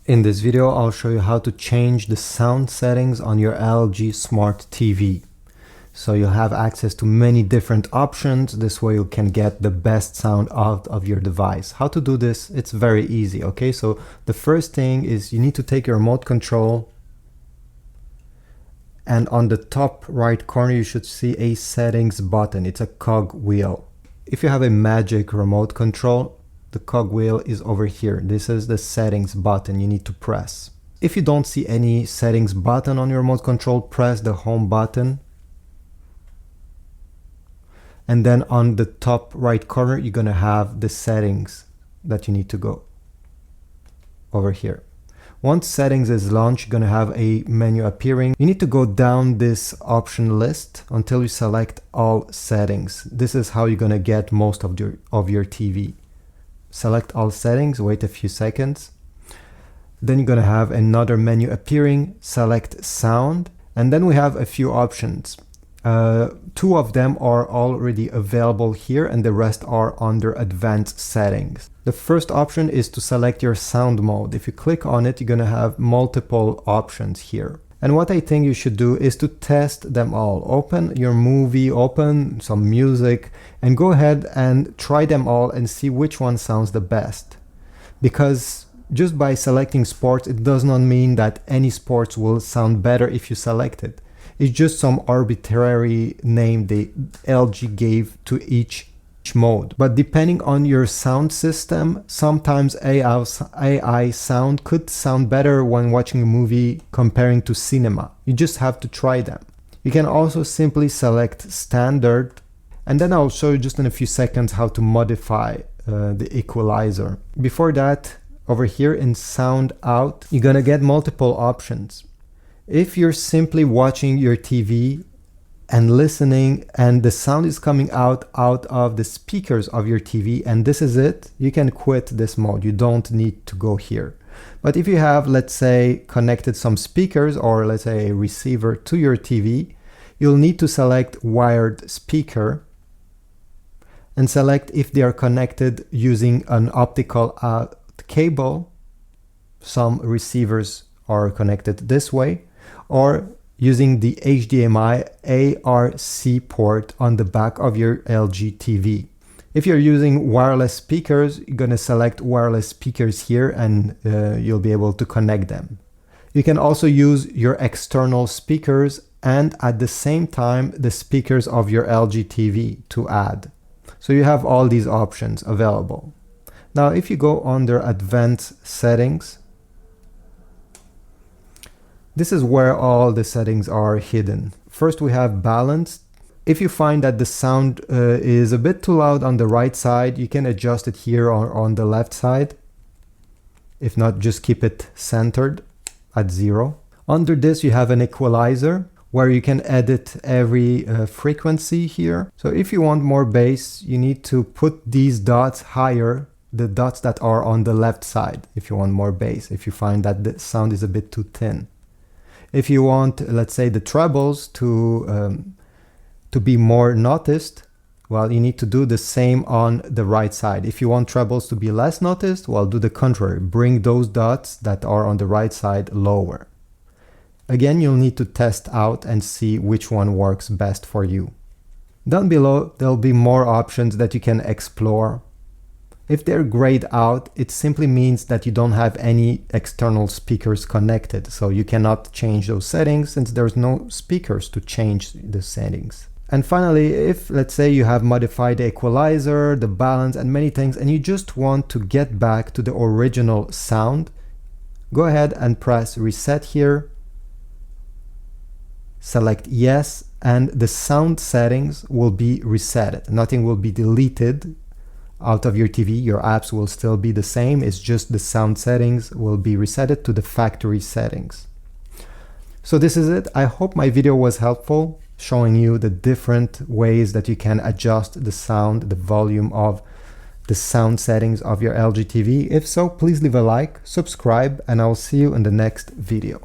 In this video, I'll show you how to change the sound settings on your LG Smart TV. So you'll have access to many different options. This way you can get the best sound out of your device. How to do this? It's very easy, okay? So the first thing is you need to take your remote control, and on the top right corner you should see a settings button. It's a cog wheel. If you have a Magic remote control, the cog wheel is over here. This is the settings button you need to press. If you don't see any settings button on your remote control, press the home button. And then on the top right corner, you're gonna have the settings that you need to go over here. Once settings is launched, you're gonna have a menu appearing. You need to go down this option list until you select all settings. This is how you're gonna get most of your TV. Select all settings, wait a few seconds. Then you're gonna have another menu appearing, select sound, and then we have a few options. Two of them are already available here and the rest are under advanced settings. The first option is to select your sound mode. If you click on it, you're gonna have multiple options here. And what I think you should do is to test them all. Open your movie, open some music, and go ahead and try them all and see which one sounds the best. Because just by selecting sports, it does not mean that any sports will sound better if you select it. It's just some arbitrary name the LG gave to each mode. But depending on your sound system, sometimes AI sound could sound better when watching a movie comparing to cinema. You just have to try them. You can also simply select standard, and then I'll show you just in a few seconds how to modify the equalizer. Before that, over here in sound out, you're gonna get multiple options. If you're simply watching your TV and listening and the sound is coming out of the speakers of your TV and this is it, you can quit this mode. You don't need to go here. But if you have, let's say, connected some speakers or let's say a receiver to your TV, you'll need to select wired speaker and select if they are connected using an optical cable. Some receivers are connected this way, or using the HDMI ARC port on the back of your LG TV. If you're using wireless speakers, you're gonna select wireless speakers here and you'll be able to connect them. You can also use your external speakers and at the same time the speakers of your LG TV to add. So you have all these options available. Now if you go under advanced settings, this is where all the settings are hidden. First we have balance. If you find that the sound is a bit too loud on the right side, you can adjust it here or on the left side. If not, just keep it centered at 0. Under this you have an equalizer where you can edit every frequency here. So if you want more bass, you need to put these dots higher, the dots that are on the left side, if you want more bass, if you find that the sound is a bit too thin. If you want, let's say, the trebles to be more noticed, well, you need to do the same on the right side. If you want trebles to be less noticed, well, do the contrary. Bring those dots that are on the right side lower. Again, you'll need to test out and see which one works best for you. Down below, there'll be more options that you can explore. If they're grayed out, it simply means that you don't have any external speakers connected. So you cannot change those settings since there's no speakers to change the settings. And finally, if let's say you have modified the equalizer, the balance and many things, and you just want to get back to the original sound, go ahead and press reset here. Select yes, and the sound settings will be resetted. Nothing will be deleted out of your TV, your apps will still be the same, it's just the sound settings will be resetted to the factory settings. So this is it. I hope my video was helpful, showing you the different ways that you can adjust the sound, the volume of the sound settings of your LG TV. If so, please leave a like, subscribe, and I'll see you in the next video.